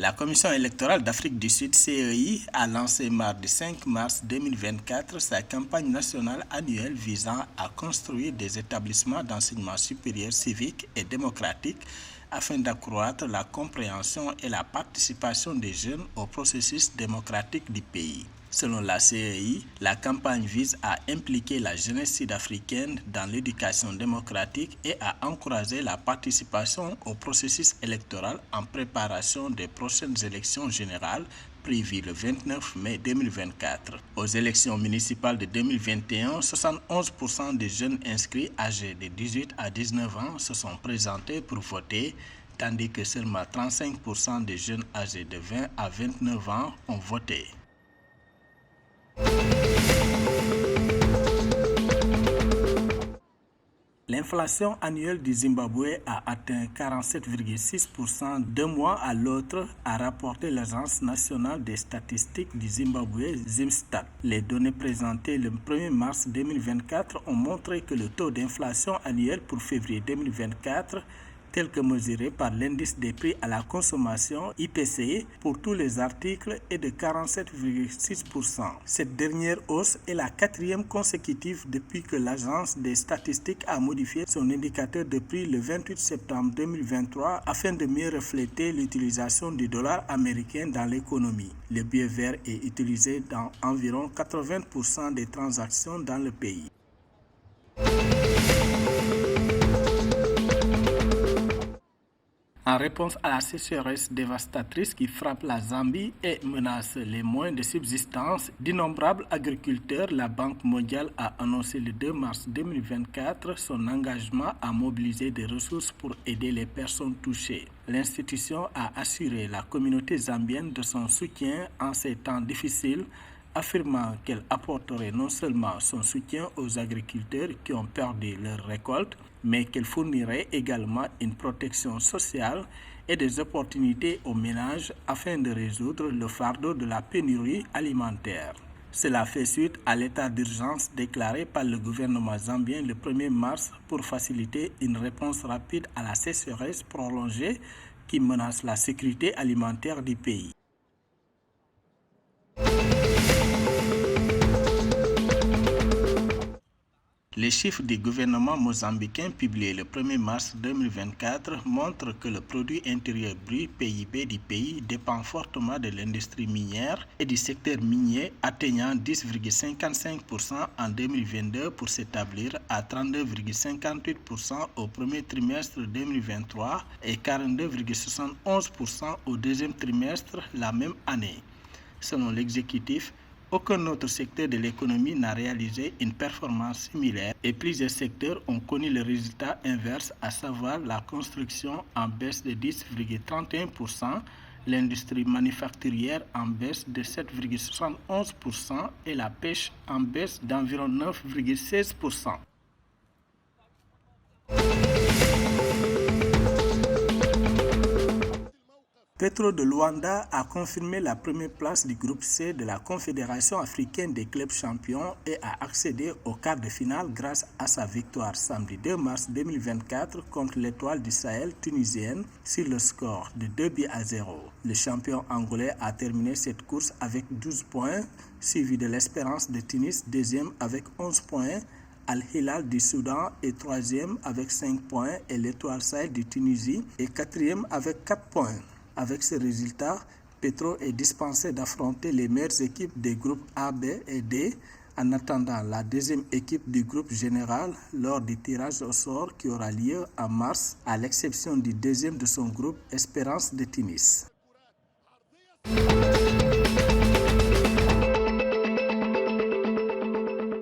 La Commission électorale d'Afrique du Sud, CEI, a lancé mardi 5 mars 2024 sa campagne nationale annuelle visant à construire des établissements d'enseignement supérieur civique et démocratique afin d'accroître la compréhension et la participation des jeunes au processus démocratique du pays. Selon la CEI, la campagne vise à impliquer la jeunesse sud-africaine dans l'éducation démocratique et à encourager la participation au processus électoral en préparation des prochaines élections générales prévues le 29 mai 2024. Aux élections municipales de 2021, 71% des jeunes inscrits âgés de 18 à 19 ans se sont présentés pour voter, tandis que seulement 35% des jeunes âgés de 20 à 29 ans ont voté. L'inflation annuelle du Zimbabwe a atteint 47,6% d'un mois à l'autre, a rapporté l'Agence nationale des statistiques du Zimbabwe, Zimstat. Les données présentées le 1er mars 2024 ont montré que le taux d'inflation annuel pour février 2024, tel que mesuré par l'indice des prix à la consommation IPC pour tous les articles est de 47,6%. Cette dernière hausse est la quatrième consécutive depuis que l'Agence des statistiques a modifié son indicateur de prix le 28 septembre 2023 afin de mieux refléter l'utilisation du dollar américain dans l'économie. Le billet vert est utilisé dans environ 80% des transactions dans le pays. En réponse à la sécheresse dévastatrice qui frappe la Zambie et menace les moyens de subsistance d'innombrables agriculteurs, la Banque mondiale a annoncé le 2 mars 2024 son engagement à mobiliser des ressources pour aider les personnes touchées. L'institution a assuré la communauté zambienne de son soutien en ces temps difficiles, affirmant qu'elle apporterait non seulement son soutien aux agriculteurs qui ont perdu leurs récoltes, mais qu'elle fournirait également une protection sociale et des opportunités aux ménages afin de résoudre le fardeau de la pénurie alimentaire. Cela fait suite à l'état d'urgence déclaré par le gouvernement zambien le 1er mars pour faciliter une réponse rapide à la sécheresse prolongée qui menace la sécurité alimentaire du pays. Les chiffres du gouvernement mozambicain publiés le 1er mars 2024 montrent que le produit intérieur brut PIB du pays dépend fortement de l'industrie minière et du secteur minier, atteignant 10,55% en 2022 pour s'établir à 32,58% au premier trimestre 2023 et 42,71% au deuxième trimestre la même année. Selon l'exécutif, aucun autre secteur de l'économie n'a réalisé une performance similaire et plusieurs secteurs ont connu le résultat inverse, à savoir la construction en baisse de 10,31%, l'industrie manufacturière en baisse de 7,71% et la pêche en baisse d'environ 9,16%. Petro de Luanda a confirmé la première place du groupe C de la Confédération africaine des clubs champions et a accédé au quart de finale grâce à sa victoire samedi 2 mars 2024 contre l'Étoile du Sahel tunisienne sur le score de 2-0. Le champion angolais a terminé cette course avec 12 points, suivi de l'Espérance de Tunis, deuxième avec 11 points. Al-Hilal du Soudan est troisième avec 5 points et l'Étoile Sahel de Tunisie est quatrième avec 4 points. Avec ce résultat, Petro est dispensé d'affronter les meilleures équipes des groupes A, B et D en attendant la deuxième équipe du groupe général lors du tirage au sort qui aura lieu en mars, à l'exception du deuxième de son groupe, Espérance de Tunis.